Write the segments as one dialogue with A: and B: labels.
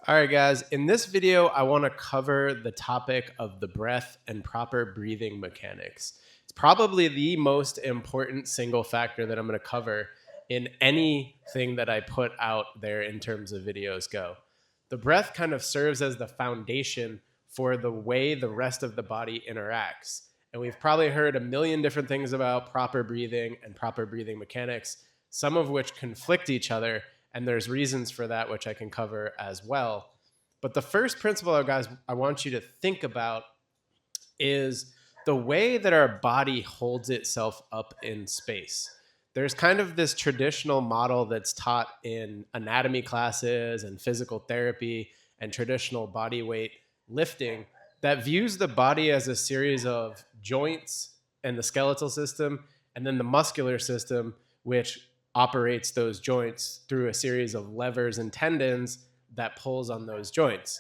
A: All right, guys, in this video, I want to cover the topic of the breath and proper breathing mechanics. It's probably the most important single factor that I'm going to cover in anything that I put out there in terms of videos go. The breath kind of serves as the foundation for the way the rest of the body interacts. And we've probably heard a million different things about proper breathing and proper breathing mechanics, some of which conflict each other, and there's reasons for that, which I can cover as well. But the first principle, guys, I want you to think about is the way that our body holds itself up in space. There's kind of this traditional model that's taught in anatomy classes and physical therapy and traditional body weight lifting that views the body as a series of joints and the skeletal system, and then the muscular system, which operates those joints through a series of levers and tendons that pulls on those joints.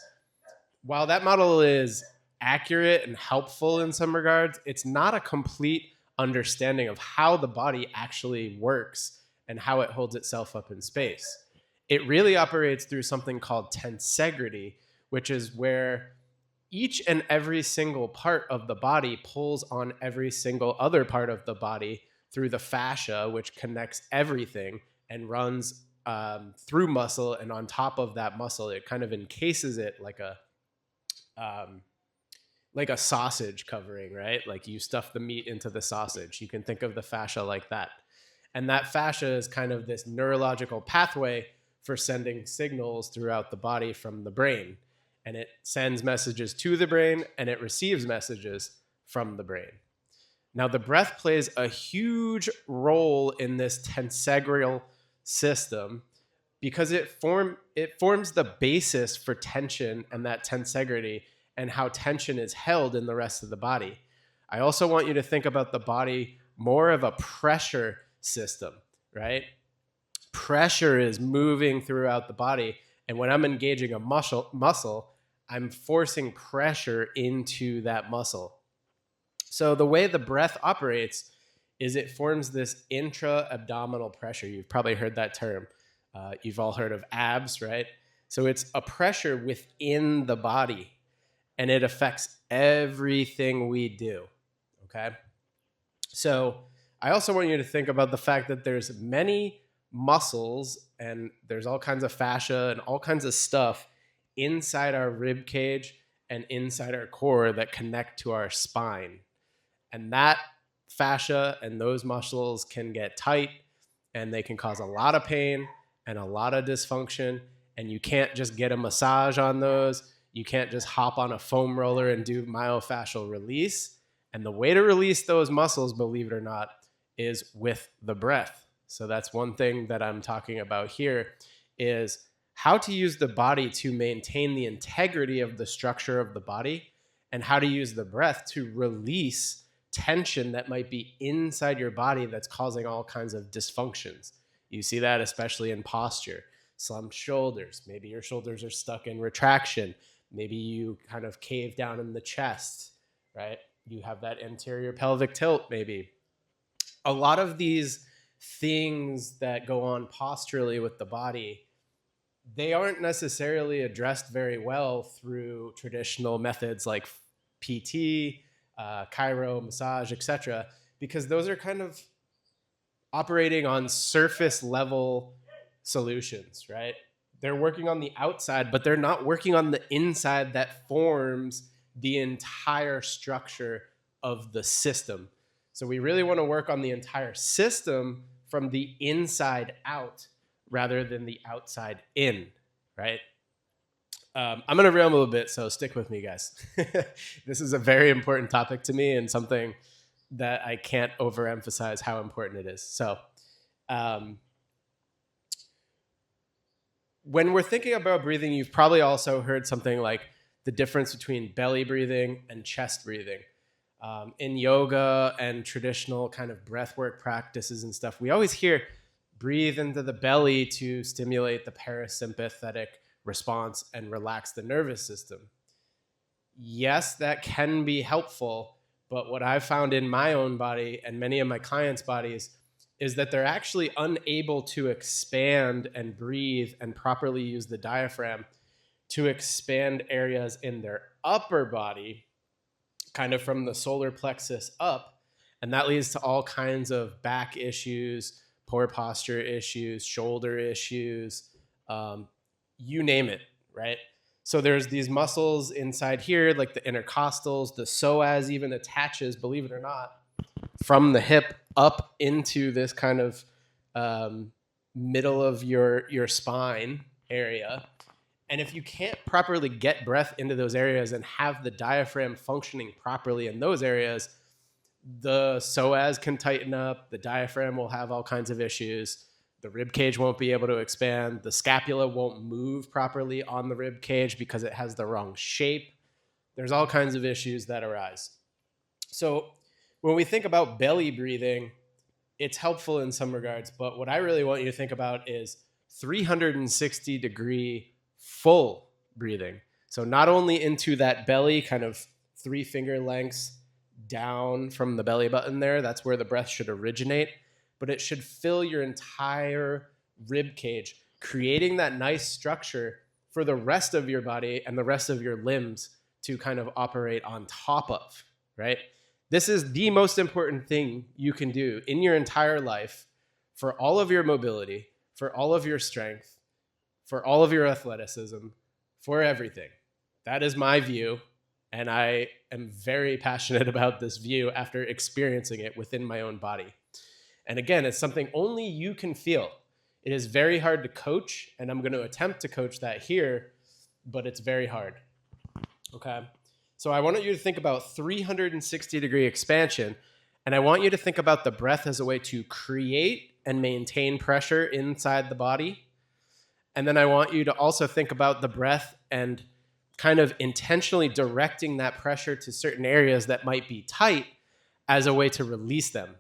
A: While that model is accurate and helpful in some regards, it's not a complete understanding of how the body actually works and how it holds itself up in space. It really operates through something called tensegrity, which is where each and every single part of the body pulls on every single other part of the body through the fascia, which connects everything and runs through muscle. And on top of that muscle, it kind of encases it like a sausage covering, right? Like you stuff the meat into the sausage. You can think of the fascia like that. And that fascia is kind of this neurological pathway for sending signals throughout the body from the brain. And it sends messages to the brain and it receives messages from the brain. Now, the breath plays a huge role in this tensegral system because it forms the basis for tension and that tensegrity and how tension is held in the rest of the body. I also want you to think about the body more of a pressure system, right? Pressure is moving throughout the body. And when I'm engaging a muscle, I'm forcing pressure into that muscle. So the way the breath operates is it forms this intra-abdominal pressure. You've probably heard that term. You've all heard of abs, right? So it's a pressure within the body, and it affects everything we do, okay? So I also want you to think about the fact that there's many muscles and there's all kinds of fascia and all kinds of stuff inside our rib cage and inside our core that connect to our spine. And that fascia and those muscles can get tight and they can cause a lot of pain and a lot of dysfunction. And you can't just get a massage on those. You can't just hop on a foam roller and do myofascial release. And the way to release those muscles, believe it or not, is with the breath. So that's one thing that I'm talking about here is how to use the body to maintain the integrity of the structure of the body and how to use the breath to release tension that might be inside your body that's causing all kinds of dysfunctions. You see that especially in posture, slumped shoulders. Maybe your shoulders are stuck in retraction. Maybe you kind of cave down in the chest, right? You have that anterior pelvic tilt maybe. A lot of these things that go on posturally with the body, they aren't necessarily addressed very well through traditional methods like PT, chiro, massage, etc., because those are kind of operating on surface level solutions, right? They're working on the outside, but they're not working on the inside that forms the entire structure of the system. So we really want to work on the entire system from the inside out rather than the outside in, right? I'm going to ramble a bit, so stick with me, guys. This is a very important topic to me and something that I can't overemphasize how important it is. So when we're thinking about breathing, you've probably also heard something like the difference between belly breathing and chest breathing. In yoga and traditional kind of breathwork practices and stuff, we always hear breathe into the belly to stimulate the parasympathetic response and relax the nervous system. Yes, that can be helpful, but what I've found in my own body and many of my clients' bodies is that they're actually unable to expand and breathe and properly use the diaphragm to expand areas in their upper body, kind of from the solar plexus up. And that leads to all kinds of back issues, poor posture issues, shoulder issues, you name it, right? So there's these muscles inside here, like the intercostals, the psoas even attaches, believe it or not, from the hip up into this kind of middle of your spine area. And if you can't properly get breath into those areas and have the diaphragm functioning properly in those areas, the psoas can tighten up, the diaphragm will have all kinds of issues, the rib cage won't be able to expand, the scapula won't move properly on the rib cage because it has the wrong shape. There's all kinds of issues that arise. So when we think about belly breathing, it's helpful in some regards, but what I really want you to think about is 360-degree full breathing. So not only into that belly, kind of 3 finger lengths down from the belly button there, that's where the breath should originate, but it should fill your entire rib cage, creating that nice structure for the rest of your body and the rest of your limbs to kind of operate on top of, right? This is the most important thing you can do in your entire life for all of your mobility, for all of your strength, for all of your athleticism, for everything. That is my view, and I am very passionate about this view after experiencing it within my own body. And again, it's something only you can feel. It is very hard to coach, and I'm going to attempt to coach that here, but it's very hard. Okay? So I want you to think about 360-degree expansion, and I want you to think about the breath as a way to create and maintain pressure inside the body. And then I want you to also think about the breath and kind of intentionally directing that pressure to certain areas that might be tight as a way to release them.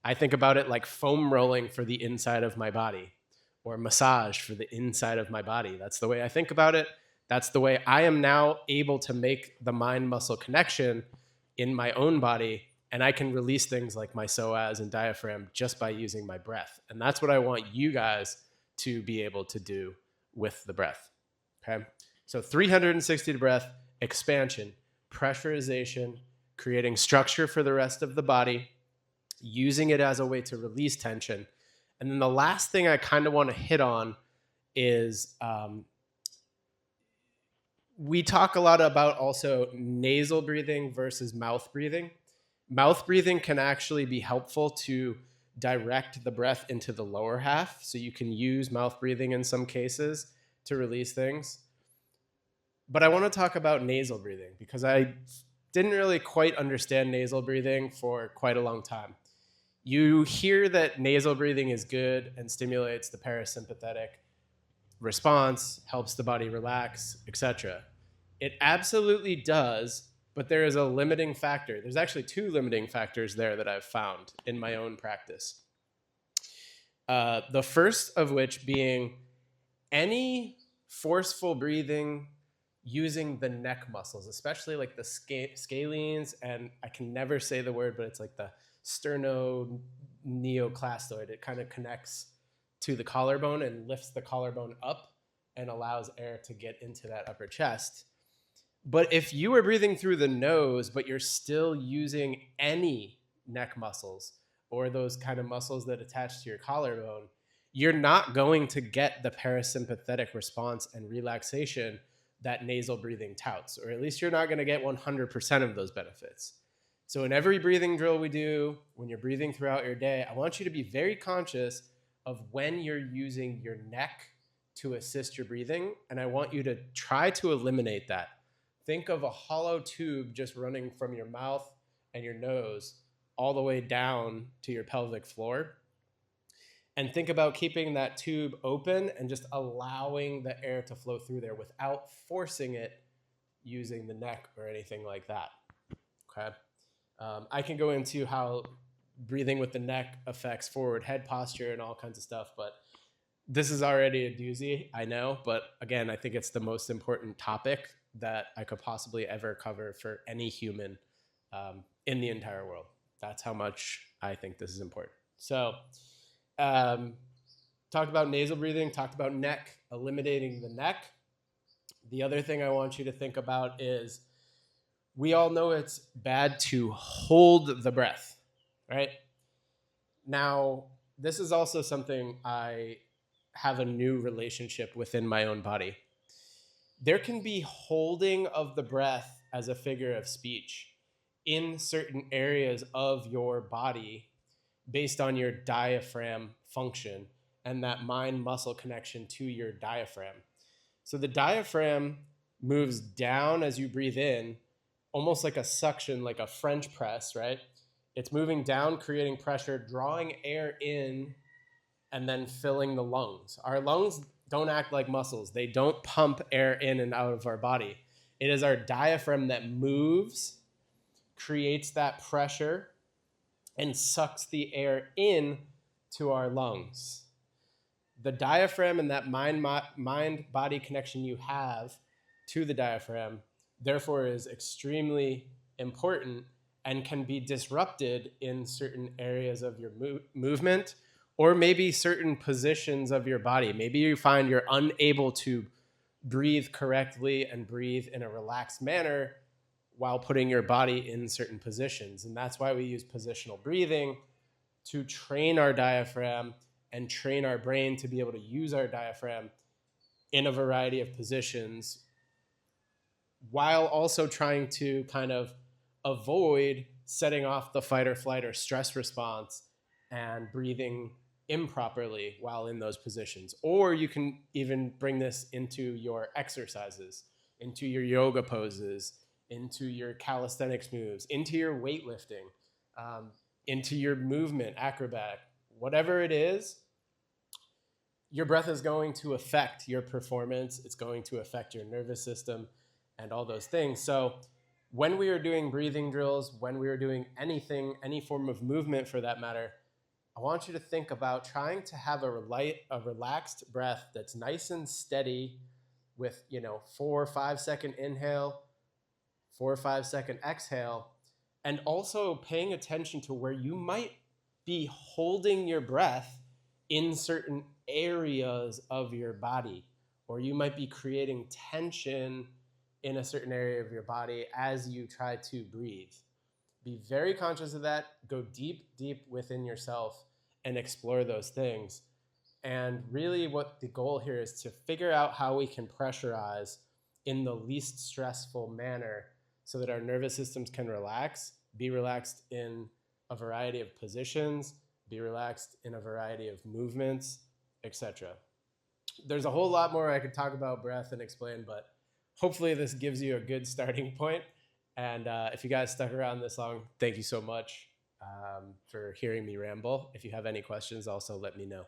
A: I think about it like foam rolling for the inside of my body, or massage for the inside of my body. That's the way I think about it. That's the way I am now able to make the mind-muscle connection in my own body, and I can release things like my psoas and diaphragm just by using my breath. And that's what I want you guys to be able to do with the breath. Okay? So 360 breath, expansion, pressurization, creating structure for the rest of the body, using it as a way to release tension. And then the last thing I kind of want to hit on is we talk a lot about also nasal breathing versus mouth breathing. Mouth breathing can actually be helpful to direct the breath into the lower half. So you can use mouth breathing in some cases to release things. But I want to talk about nasal breathing because I didn't really quite understand nasal breathing for quite a long time. You hear that nasal breathing is good and stimulates the parasympathetic response, helps the body relax, etc. It absolutely does, but there is a limiting factor. There's actually 2 limiting factors there that I've found in my own practice. The first of which being any forceful breathing using the neck muscles, especially like the scalenes, and I can never say the word, but it's like the sternoneoclastoid. It kind of connects to the collarbone and lifts the collarbone up and allows air to get into that upper chest. But if you are breathing through the nose, but you're still using any neck muscles or those kind of muscles that attach to your collarbone, you're not going to get the parasympathetic response and relaxation that nasal breathing touts, or at least you're not going to get 100% of those benefits. So in every breathing drill we do, when you're breathing throughout your day, I want you to be very conscious of when you're using your neck to assist your breathing, and I want you to try to eliminate that. Think of a hollow tube just running from your mouth and your nose all the way down to your pelvic floor. And think about keeping that tube open and just allowing the air to flow through there without forcing it using the neck or anything like that. Okay. I can go into how breathing with the neck affects forward head posture and all kinds of stuff, but this is already a doozy, I know. But again, I think it's the most important topic that I could possibly ever cover for any human in the entire world. That's how much I think this is important. So, talked about nasal breathing, talked about neck, eliminating the neck. The other thing I want you to think about is we all know it's bad to hold the breath, right? Now, this is also something I have a new relationship within my own body. There can be holding of the breath as a figure of speech in certain areas of your body based on your diaphragm function and that mind muscle connection to your diaphragm. So the diaphragm moves down as you breathe in, almost like a suction, like a French press, right? It's moving down, creating pressure, drawing air in, and then filling the lungs. Our lungs don't act like muscles. They don't pump air in and out of our body. It is our diaphragm that moves, creates that pressure, and sucks the air in to our lungs. The diaphragm and that mind-body connection you have to the diaphragm, therefore, is extremely important and can be disrupted in certain areas of your movement or maybe certain positions of your body. Maybe you find you're unable to breathe correctly and breathe in a relaxed manner while putting your body in certain positions. And that's why we use positional breathing to train our diaphragm and train our brain to be able to use our diaphragm in a variety of positions while also trying to kind of avoid setting off the fight or flight or stress response and breathing improperly while in those positions. Or you can even bring this into your exercises, into your yoga poses, into your calisthenics moves, into your weightlifting, into your movement, acrobatic, whatever it is. Your breath is going to affect your performance. It's going to affect your nervous system and all those things. So when we are doing breathing drills, when we are doing anything, any form of movement for that matter, I want you to think about trying to have a relaxed breath that's nice and steady with, 4 or 5 second inhale, 4 or 5 second exhale, and also paying attention to where you might be holding your breath in certain areas of your body, or you might be creating tension in a certain area of your body as you try to breathe. Be very conscious of that. Go deep, deep within yourself and explore those things. And really what the goal here is to figure out how we can pressurize in the least stressful manner so that our nervous systems can relax, be relaxed in a variety of positions, be relaxed in a variety of movements, etc. There's a whole lot more I could talk about breath and explain, but hopefully this gives you a good starting point. And if you guys stuck around this long, thank you so much for hearing me ramble. If you have any questions, also let me know.